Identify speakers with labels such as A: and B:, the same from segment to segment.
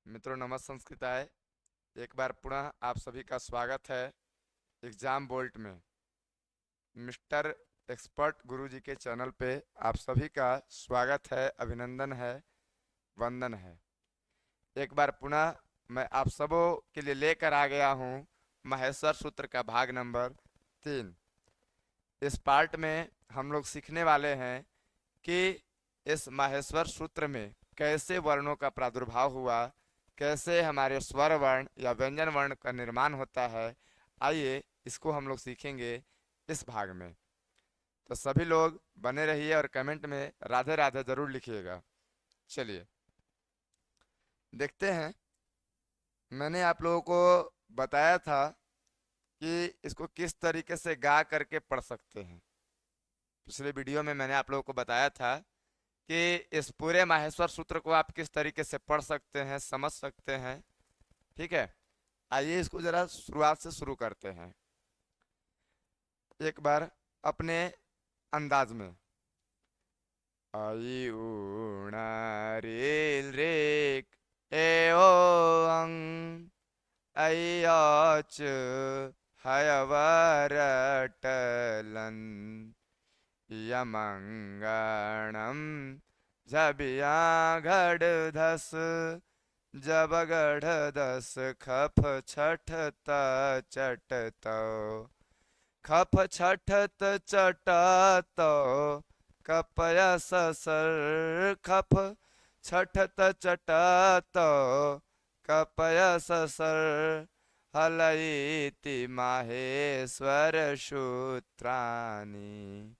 A: मित्रों नमस्संस्कृताय। एक बार पुनः आप सभी का स्वागत है एग्जाम बोल्ट में। मिस्टर एक्सपर्ट गुरुजी के चैनल पे आप सभी का स्वागत है, अभिनंदन है, वंदन है। एक बार पुनः मैं आप सबों के लिए लेकर आ गया हूँ माहेश्वर सूत्र का भाग नंबर 3। इस पार्ट में हम लोग सीखने वाले हैं कि इस माहेश्वर सूत्र में कैसे वर्णों का प्रादुर्भाव हुआ, कैसे हमारे स्वर वर्ण या व्यंजन वर्ण का निर्माण होता है। आइए इसको हम लोग सीखेंगे इस भाग में। तो सभी लोग बने रहिए और कमेंट में राधे राधे जरूर लिखिएगा। चलिए देखते हैं। मैंने आप लोगों को बताया था कि इसको किस तरीके से गा करके पढ़ सकते हैं। पिछले वीडियो में मैंने आप लोगों को बताया था कि इस पूरे माहेश्वर सूत्र को आप किस तरीके से पढ़ सकते हैं, समझ सकते हैं। ठीक है, आइए इसको जरा शुरुआत से शुरू करते हैं एक बार अपने अंदाज में। आई ऊणा रील रेक ए ओ अंग आई औच हयवरटलन यमंगणम झबिया घड़ धस जब गढ़ दस खप छठ त चट तो खप छठ त चट तो कपय ससर खप छठ त चट तो कपय ससर हलईति माहेश्वर सूत्रानी।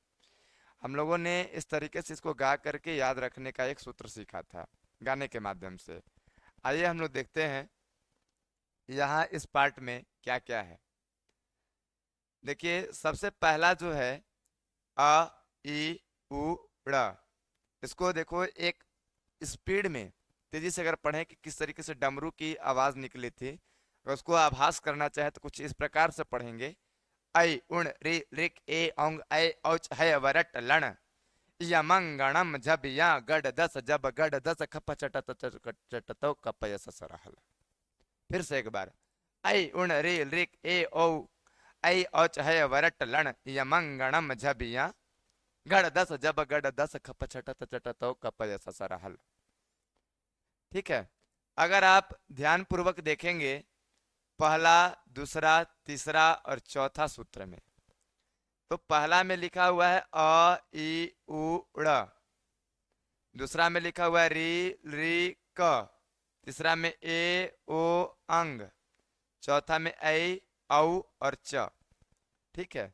A: हम लोगों ने इस तरीके से इसको गा करके याद रखने का एक सूत्र सीखा था गाने के माध्यम से। आइए हम लोग देखते हैं यहाँ इस पार्ट में क्या क्या है। देखिए सबसे पहला जो है अ ई उ ड़, इसको देखो एक स्पीड में तेजी से अगर पढ़ें कि किस तरीके से डमरू की आवाज निकली थी, अगर उसको आभास करना चाहे तो कुछ इस प्रकार से पढ़ेंगे। ऐ उण रि ऋक ए औंग ऐ औच है वरट लण यमंगणम जब या गढ़ दस जब गढ़ दस खप चटत चटतो कपय ससरहल। फिर से एक बार। ऐ उण रि ऋक ए औ ऐ औच है वरट लण यमंगणम जब या गढ़ दस जब गढ़ दस खप छटत चटतो कपय ससरहल। ठीक है, अगर आप ध्यान पूर्वक देखेंगे पहला, दूसरा, तीसरा और चौथा सूत्र में, तो पहला में लिखा हुआ है अ ई उ ड़, दूसरा में लिखा हुआ है री री क, तीसरा में ए ओ अंग, चौथा में ऐ औ और च। ठीक है,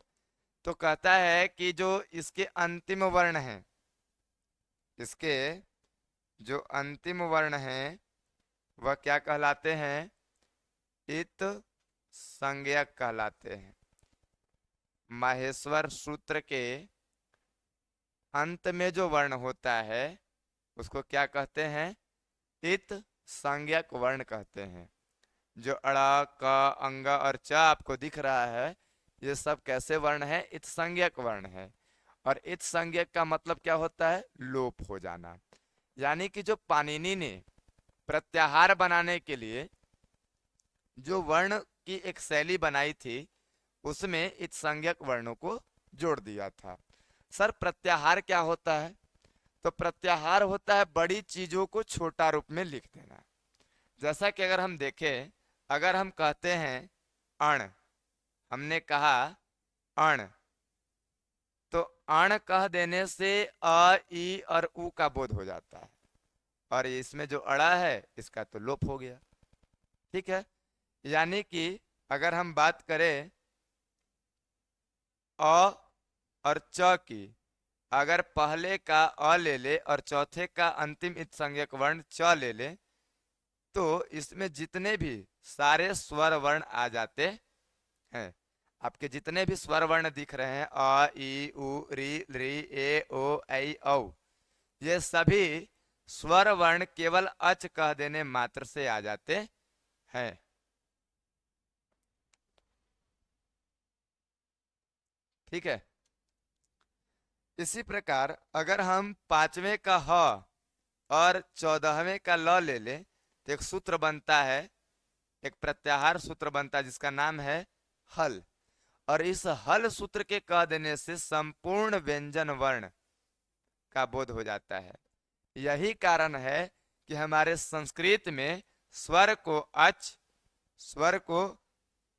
A: तो कहता है कि जो इसके अंतिम वर्ण हैं, इसके जो अंतिम वर्ण हैं वह क्या कहलाते हैं? इत संज्ञक कहलाते हैं। माहेश्वर सूत्र के अंत में जो वर्ण होता है उसको क्या कहते हैं? इत संज्ञक वर्ण कहते हैं। जो अड़ा क अंग और च आपको दिख रहा है, ये सब कैसे वर्ण है? इत संज्ञक वर्ण है। और इत संज्ञक का मतलब क्या होता है? लोप हो जाना। यानी कि जो पाणिनि ने प्रत्याहार बनाने के लिए जो वर्ण की एक शैली बनाई थी उसमें इत संज्ञक वर्णों को जोड़ दिया था। सर प्रत्याहार क्या होता है? तो प्रत्याहार होता है बड़ी चीजों को छोटा रूप में लिख देना। जैसा कि अगर हम देखें, अगर हम कहते हैं अण, हमने कहा अण, तो अण कह देने से अ ई और उ का बोध हो जाता है, और इसमें जो अड़ा है इसका तो लोप हो गया। ठीक है, यानी कि अगर हम बात करें अ और च की, अगर पहले का अ ले ले और चौथे का अंतिम इत संज्ञक वर्ण च ले ले, तो इसमें जितने भी सारे स्वर वर्ण आ जाते हैं। आपके जितने भी स्वर वर्ण दिख रहे हैं अ ई उ री री ए ओ ऐ औ, ये सभी स्वर वर्ण केवल अच कह देने मात्र से आ जाते हैं। ठीक है, इसी प्रकार अगर हम पांचवें का ह और 14वें का ल ले लें, एक सूत्र बनता है, एक प्रत्याहार सूत्र बनता है जिसका नाम है हल। और इस हल सूत्र के कह देने से संपूर्ण व्यंजन वर्ण का बोध हो जाता है। यही कारण है कि हमारे संस्कृत में स्वर को अच, स्वर को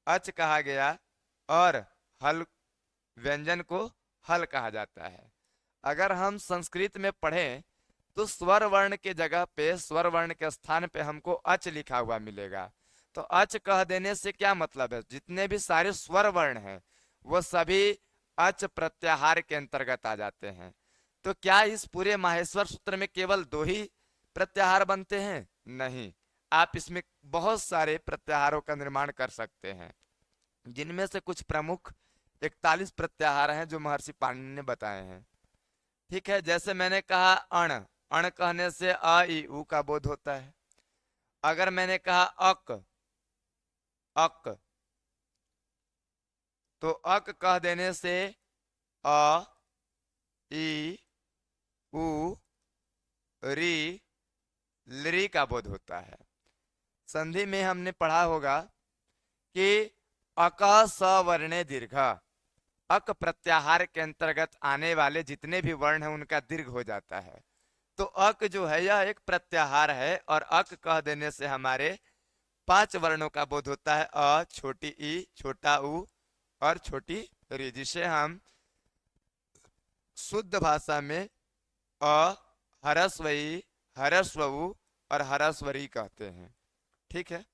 A: अच कहा गया और हल, व्यंजन को हल कहा जाता है। अगर हम संस्कृत में पढ़ें तो स्वर वर्ण के जगह पे, स्वर वर्ण के स्थान पे हमको अच लिखा हुआ मिलेगा। तो अच कह देने से क्या मतलब है, जितने भी सारे स्वर वर्ण हैं वो सभी अच प्रत्याहार के अंतर्गत आ जाते हैं। तो क्या इस पूरे माहेश्वर सूत्र में केवल 2 ही प्रत्याहार बनते हैं? नहीं, आप इसमें बहुत सारे प्रत्याहारों का निर्माण कर सकते हैं, जिनमें से कुछ प्रमुख 41 प्रत्याहार हैं जो महर्षि पाणिनि ने बताए हैं। ठीक है, जैसे मैंने कहा अण, अण कहने से अ ई उ का बोध होता है। अगर मैंने कहा अक, अक, तो अक कह देने से अ ई उ री लरी का बोध होता है। संधि में हमने पढ़ा होगा कि अक सवर्णे दीर्घ, अक प्रत्याहार के अंतर्गत आने वाले जितने भी वर्ण हैं उनका दीर्घ हो जाता है। तो अक जो है यह एक प्रत्याहार है और अक कह देने से हमारे 5 वर्णों का बोध होता है, अ, छोटी ई, छोटा उ और छोटी री, जिसे हम शुद्ध भाषा में अ, ह्रस्व ई, ह्रस्व उ और ह्रस्व री कहते हैं। ठीक है,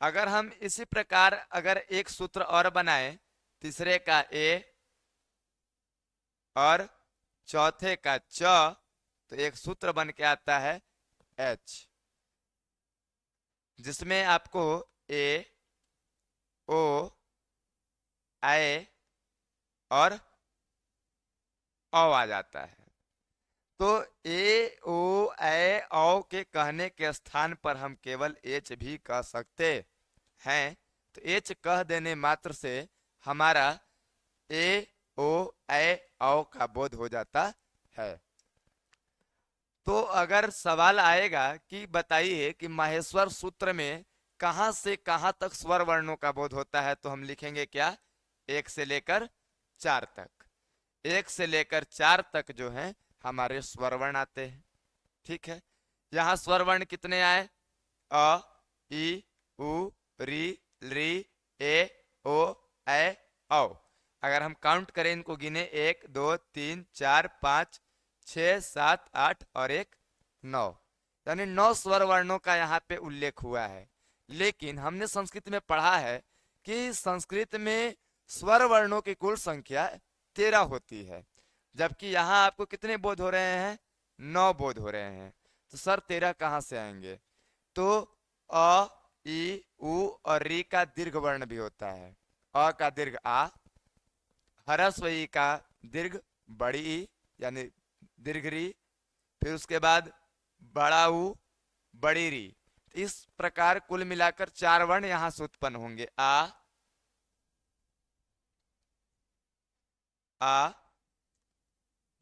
A: अगर हम इसी प्रकार अगर एक सूत्र और बनाए, तीसरे का ए और चौथे का च, तो एक सूत्र बन के आता है एच, जिसमें आपको ए, ओ, ए और औ आ जाता है। तो ए, ओ, ए, औ के कहने के स्थान पर हम केवल एच भी कह सकते हैं। तो एच कह देने मात्र से हमारा ए, ओ, ए, औ का बोध हो जाता है। तो अगर सवाल आएगा कि बताइए कि माहेश्वर सूत्र में कहां से कहां तक स्वर वर्णों का बोध होता है, तो हम लिखेंगे क्या, 1 से लेकर 4 तक। 1 से लेकर 4 तक जो है हमारे स्वर वर्ण आते हैं। ठीक है, यहाँ स्वर वर्ण कितने आए, अ, ई, उ, री, री, ए, ओ, ए, औ। अगर हम काउंट करें, इनको गिने, 1 2 3 4 5 6 7 8 और 1 9, यानी 9 स्वर वर्णों का यहाँ पे उल्लेख हुआ है। लेकिन हमने संस्कृत में पढ़ा है कि संस्कृत में स्वर वर्णों की कुल संख्या 13 होती है, जबकि यहाँ आपको कितने बोध हो रहे हैं, 9 बोध हो रहे हैं। तो सर 13 कहाँ से आएंगे? तो अ, ई, उ और री का दीर्घ वर्ण भी होता है। अ का दीर्घ आ, ह्रस्व ई का दीर्घ बड़ी ई यानी दीर्घ री, फिर उसके बाद बड़ा उ, बड़ी री। इस प्रकार कुल मिलाकर 4 वर्ण यहां से उत्पन्न होंगे, आ,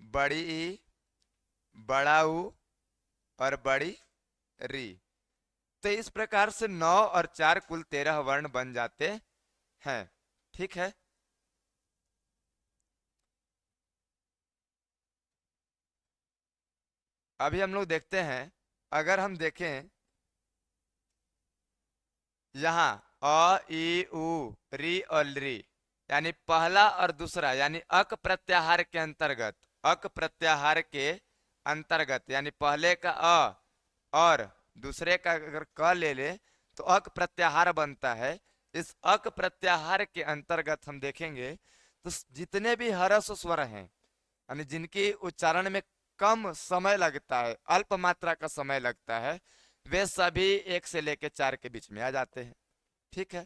A: बड़ी ई, बड़ा उ और बड़ी री। तो इस प्रकार से 9 और 4 कुल 13 वर्ण बन जाते हैं। ठीक है, अभी हम लोग देखते हैं, अगर हम देखें यहाँ अ, ई, उ, री और री, यानी पहला और दूसरा यानी अक प्रत्याहार के अंतर्गत, अक प्रत्याहार के अंतर्गत यानी पहले का अ और दूसरे का अगर क ले ले तो अक प्रत्याहार बनता है। इस अक प्रत्याहार के अंतर्गत हम देखेंगे तो जितने भी ह्रस्व स्वर हैं, यानी जिनकी उच्चारण में कम समय लगता है, अल्प मात्रा का समय लगता है, वे सभी 1 से लेकर 4 के बीच में आ जाते हैं। ठीक है,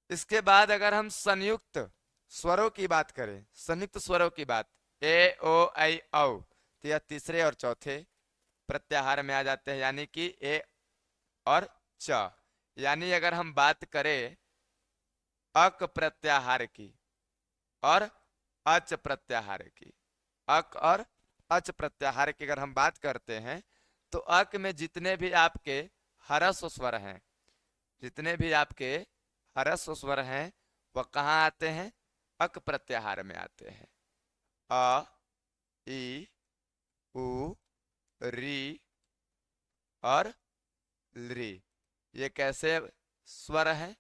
A: इसके बाद अगर हम संयुक्त स्वरों की बात करें, संयुक्त स्वरों की बात, ए, ओ, ऐ, औ, तो यह तीसरे और चौथे प्रत्याहार में आ जाते हैं, यानी कि ए और च। यानी अगर हम बात करें अक प्रत्याहार की और अच प्रत्याहार की, अक और अच प्रत्याहार की अगर हम बात करते हैं तो अक में जितने भी आपके ह्रस्व स्वर हैं, जितने भी आपके ह्रस्व स्वर हैं वह कहाँ आते हैं? अक प्रत्याहार में आते हैं। अ, ई, उ, री और ली। ये कैसे स्वर हैं?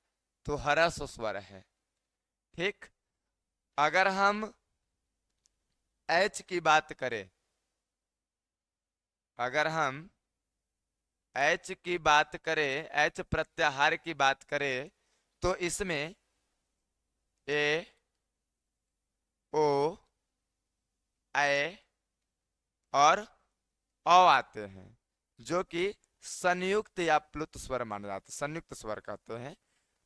A: तो ह्रस्व स्वर है। ठीक। अगर हम एच की बात करें, अगर हम एच की बात करें, एच प्रत्याहार की बात करें, तो इसमें ए, ओ, ए और अ आते हैं, जो कि संयुक्त या प्लुत स्वर माने जाते हैं, संयुक्त स्वर कहते हैं।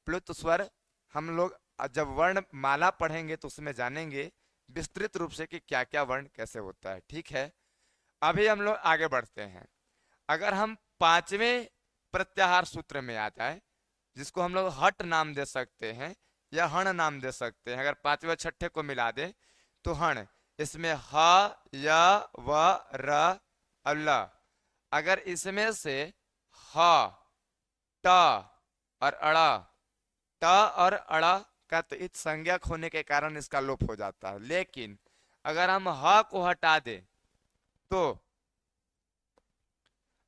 A: प्लुत स्वर हम लोग जब वर्ण माला पढ़ेंगे तो उसमें जानेंगे विस्तृत रूप से कि क्या क्या वर्ण कैसे होता है। ठीक है, अभी हम लोग आगे बढ़ते हैं। अगर हम पांचवें प्रत्याहार सूत्र में आ जाए, जिसको हम लोग हट नाम दे सकते हैं या हण नाम दे सकते हैं, अगर पांचवें छठे को मिला दे तो हण। इसमें ह, य, व, र और ल। अगर इसमें से ह, ट और अड़, ट और अड़ का तो इत संज्ञक होने के कारण इसका लोप हो जाता है। लेकिन अगर हम ह को हटा दें तो,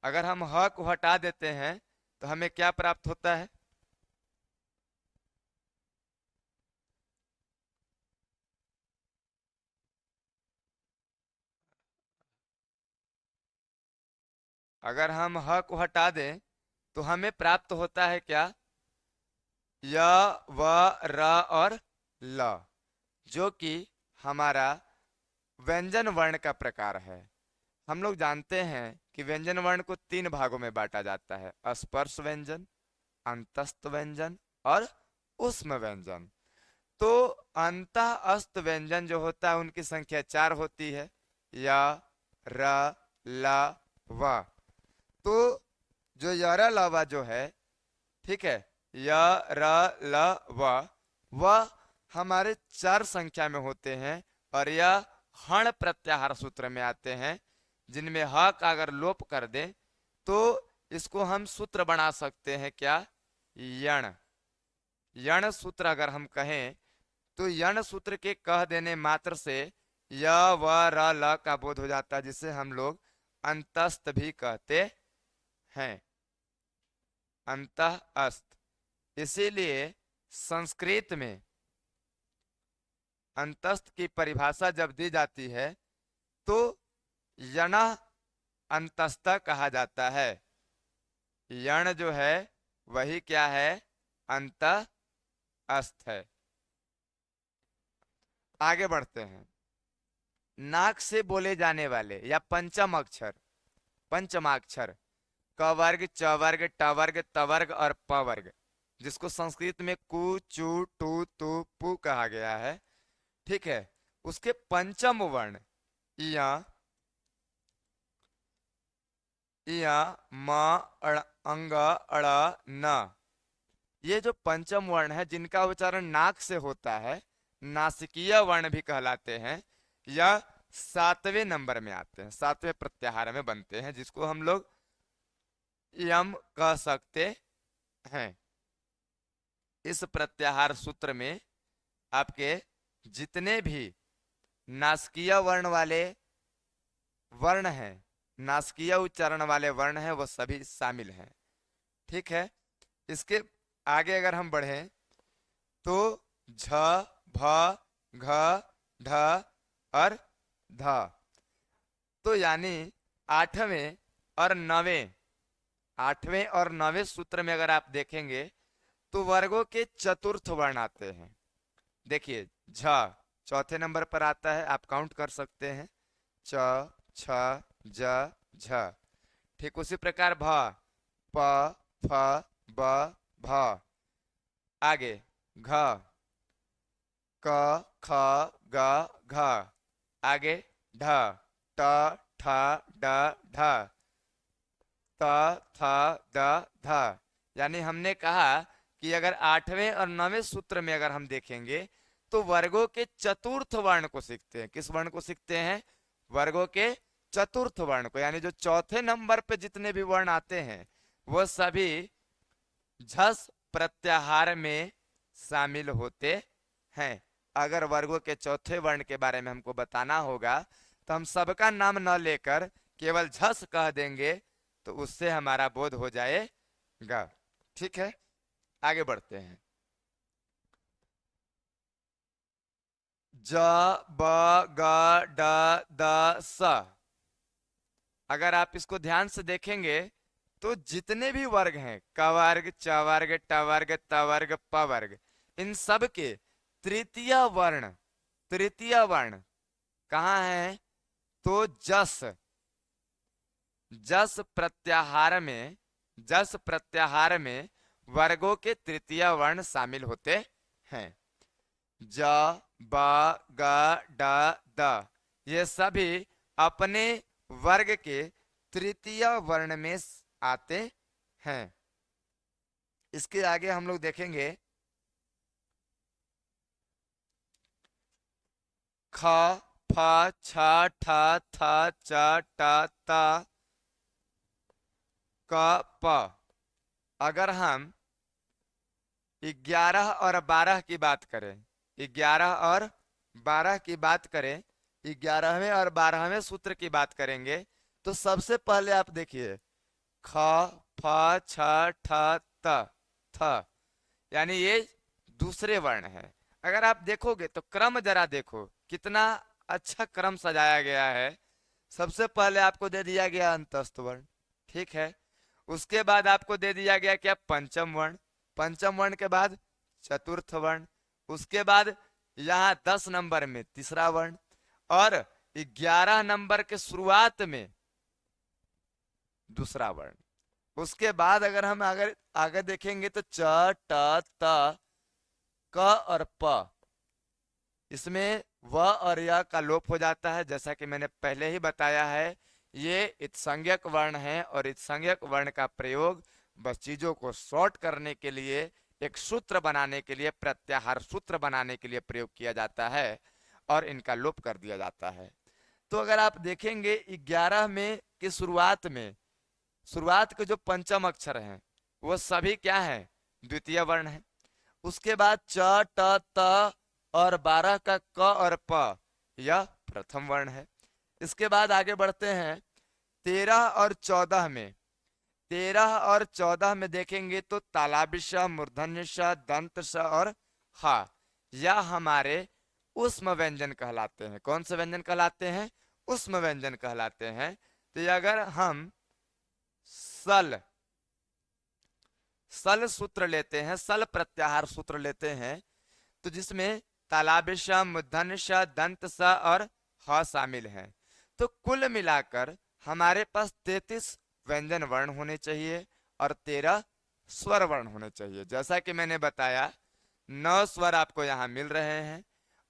A: अगर हम ह को हटा देते हैं तो हमें क्या प्राप्त होता है? अगर हम ह को हटा दें तो हमें प्राप्त होता है क्या? य, व, र और ल, जो कि हमारा व्यंजन वर्ण का प्रकार है। हम लोग जानते हैं कि व्यंजन वर्ण को तीन भागों में बांटा जाता है: स्पर्श व्यंजन, अंतस्थ व्यंजन और उष्म व्यंजन। तो अंत अस्त व्यंजन जो होता है उनकी संख्या चार होती है: य, र, ल, व। तो जो य, र, ल, व जो है, ठीक है, य, र, ल, वह हमारे चार संख्या में होते हैं और यह हण प्रत्याहार सूत्र में आते हैं, जिनमें ह का अगर लोप कर दें तो इसको हम सूत्र बना सकते हैं क्या? यण। यण सूत्र अगर हम कहें तो यण सूत्र के कह देने मात्र से य, व, र, ल का बोध हो जाता है, जिसे हम लोग अंतस्थ भी कहते हैं। अंतः अस्त। इसीलिए संस्कृत में अंतस्थ की परिभाषा जब दी जाती है तो यण अंतस्थ कहा जाता है। यण जो है वही क्या है? अंतस्थ है। आगे बढ़ते हैं। नाक से बोले जाने वाले या पंचम अक्षर, पंचमाक्षर क वर्ग, च वर्ग, ट वर्ग, त वर्ग और प वर्ग, जिसको संस्कृत में कु, चु, टू, तु, पु कहा गया है। ठीक है, उसके पंचम वर्ण इया, इया, म, अड़, अंग, अड़, न, ये जो पंचम वर्ण है जिनका उच्चारण नाक से होता है, नासिकीय वर्ण भी कहलाते हैं, यह सातवें नंबर में आते हैं, सातवें प्रत्याहार में बनते हैं, जिसको हम लोग यम कह सकते हैं। इस प्रत्याहार सूत्र में आपके जितने भी नासकीय वर्ण वाले वर्ण हैं, नासकीय उच्चारण वाले वर्ण हैं, वो सभी शामिल हैं। ठीक है, इसके आगे अगर हम बढ़ें तो झ, भ, घ, ढ और ध, तो यानी आठवें और नवें, आठवें और नवें सूत्र में अगर आप देखेंगे तो वर्गों के चतुर्थ वर्ण आते हैं। देखिए, झ चौथे नंबर पर आता है, आप काउंट कर सकते हैं, च, छ, ज, झ। ठीक उसी प्रकार भ, प, फ, ब, भ। आगे घ, क, ख, ग, घ। आगे ढ, ट, ठ, ड, ढ, त, थ, द, ध। यानी हमने कहा कि अगर आठवें और नवें सूत्र में अगर हम देखेंगे तो वर्गों के चतुर्थ वर्ण को सीखते हैं। किस वर्ण को सीखते हैं? वर्गों के चतुर्थ वर्ण को, यानी जो चौथे नंबर पे जितने भी वर्ण आते हैं वो सभी झस प्रत्याहार में शामिल होते हैं। अगर वर्गों के चौथे वर्ण के बारे में हमको बताना होगा तो हम सबका नाम न लेकर केवल झस कह देंगे तो उससे हमारा बोध हो जाएगा। ठीक है, आगे बढ़ते हैं। ज ब ग ड द स, अगर आप इसको ध्यान से देखेंगे तो जितने भी वर्ग हैं, क वर्ग, च वर्ग, ट वर्ग, त वर्ग, प वर्ग, इन सब के तृतीय वर्ण कहाँ है? तो जस जस प्रत्याहार में वर्गों के तृतीय वर्ण शामिल होते हैं। ज ब ग ड द, ये सभी अपने वर्ग के तृतीय वर्ण में आते हैं। इसके आगे हम लोग देखेंगे ख फ छ ठ थ च ट त क प। अगर हम 11 और 12 की बात करें, 11 और 12 की बात करें, 11वें और 12वें सूत्र की बात करेंगे तो सबसे पहले आप देखिए ख फ छ ठ त थ, यानी ये दूसरे वर्ण है। अगर आप देखोगे तो क्रम जरा देखो कितना अच्छा क्रम सजाया गया है। सबसे पहले आपको दे दिया गया अंतस्थ वर्ण, ठीक है। उसके बाद आपको दे दिया गया क्या? पंचम वर्ण। पंचम वर्ण के बाद चतुर्थ वर्ण। उसके बाद यहाँ 10 नंबर में तीसरा वर्ण और 11 नंबर के शुरुआत में दूसरा वर्ण। उसके बाद अगर हम अगर आगे देखेंगे तो च ट त क और प, इसमें व और य का लोप हो जाता है। जैसा कि मैंने पहले ही बताया है, ये इत्संज्ञक वर्ण है और इत्संज्ञक वर्ण का प्रयोग बस चीजों को शॉर्ट करने के लिए, एक सूत्र बनाने के लिए, प्रत्याहार सूत्र बनाने के लिए प्रयोग किया जाता है और इनका लोप कर दिया जाता है। तो अगर आप देखेंगे 11 में की शुरुआत के जो पंचम अक्षर हैं वो सभी क्या हैं? द्वितीय वर्ण है। उसके बाद च ट त और 12 का क और प, यह प्रथम वर्ण है। इसके बाद आगे बढ़ते हैं 13 और 14 में। 13 और 14 में देखेंगे तो तालाबी श, मूर्धन्य श, दंत श और हा, यह हमारे उष्म व्यंजन कहलाते हैं। कौन से व्यंजन कहलाते हैं? उष्म व्यंजन कहलाते हैं। तो अगर हम सल सूत्र लेते हैं, सल प्रत्याहार सूत्र लेते हैं, तो जिसमें तालाबी श, मूर्धन्य श, दंत स और ह शामिल हैं, तो कुल मिलाकर हमारे पास 33 व्यंजन वर्ण होने चाहिए और 13 स्वर वर्ण होने चाहिए। जैसा कि मैंने बताया 9 स्वर आपको यहाँ मिल रहे हैं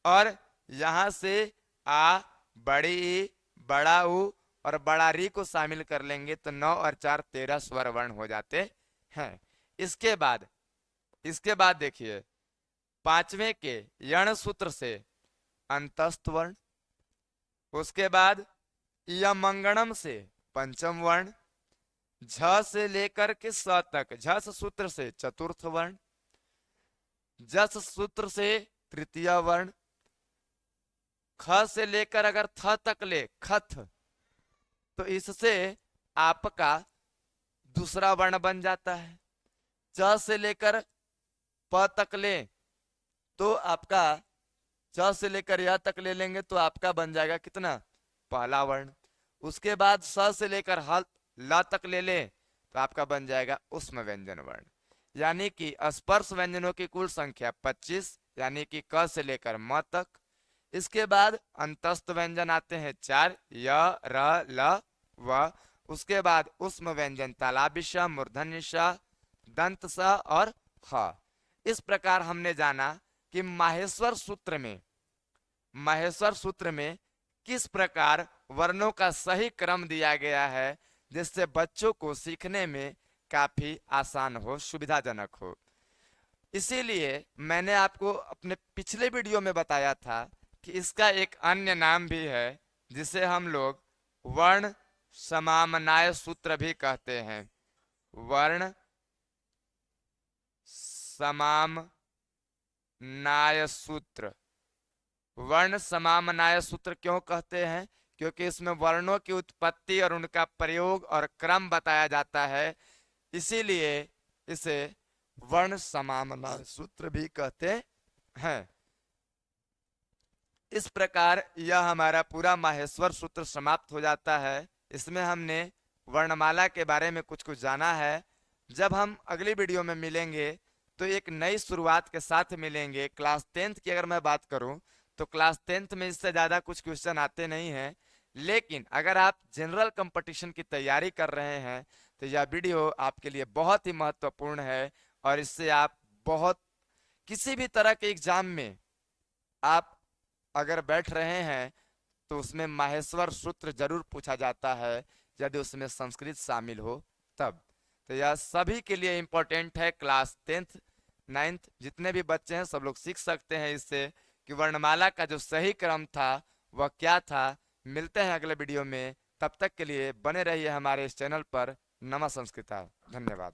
A: और यहाँ से आ, बड़ी ई, बड़ा ऊ और बड़ा री को शामिल कर लेंगे तो 9 और 4 13 स्वर वर्ण हो जाते हैं। इसके बाद देखिए पांचवें के यण सूत्र से अंतस्थ वर्ण, उसके बाद यमंगणम से पंचम वर्ण, झ से लेकर के स तक झस सूत्र से चतुर्थ वर्ण, जस सूत्र से तृतीय वर्ण, ख से लेकर अगर थ तक ले खथ, तो इससे आपका दूसरा वर्ण बन जाता है। च से लेकर प तक ले तो आपका, च से लेकर य तक ले लेंगे तो आपका बन जाएगा कितना? पहला वर्ण। उसके बाद स से लेकर ह ल तक ले ले तो आपका बन जाएगा उष्म व्यंजन वर्ण। यानी कि स्पर्श व्यंजनों की कुल संख्या 25, यानी कि क से लेकर म तक। इसके बाद अंतस्थ व्यंजन आते हैं 4, य र ल व। उसके बाद उष्म व्यंजन तालाबी श, मूर्धन्य श, दंत स और ह। इस प्रकार हमने जाना कि माहेश्वर सूत्र में किस प्रकार वर्णों का सही क्रम दिया गया है, जिससे बच्चों को सीखने में काफी आसान हो, सुविधाजनक हो। इसीलिए मैंने आपको अपने पिछले वीडियो में बताया था कि इसका एक अन्य नाम भी है जिसे हम लोग वर्ण समामनाय सूत्र भी कहते हैं। वर्ण समामनाय सूत्र। वर्ण समामनाय सूत्र क्यों कहते हैं? क्योंकि इसमें वर्णों की उत्पत्ति और उनका प्रयोग और क्रम बताया जाता है, इसीलिए इसे वर्ण समामनाय सूत्र भी कहते हैं। इस प्रकार यह हमारा पूरा माहेश्वर सूत्र समाप्त हो जाता है। इसमें हमने वर्णमाला के बारे में कुछ कुछ जाना है। जब हम अगली वीडियो में मिलेंगे तो एक नई शुरुआत के साथ मिलेंगे। क्लास 10th की अगर मैं बात करूं तो क्लास 10th में इससे ज़्यादा कुछ क्वेश्चन आते नहीं हैं, लेकिन अगर आप जनरल कंपटीशन की तैयारी कर रहे हैं तो यह वीडियो आपके लिए बहुत ही महत्वपूर्ण है। और इससे आप बहुत किसी भी तरह के एग्जाम में आप अगर बैठ रहे हैं तो उसमें माहेश्वर सूत्र जरूर पूछा जाता है, यदि उसमें संस्कृत शामिल हो तब। तो यह सभी के लिए इम्पोर्टेंट है। क्लास 10th 9th जितने भी बच्चे हैं सब लोग सीख सकते हैं इससे कि वर्णमाला का जो सही क्रम था वह क्या था। मिलते हैं अगले वीडियो में, तब तक के लिए बने रहिए हमारे इस चैनल पर। नमः संस्कृता। धन्यवाद।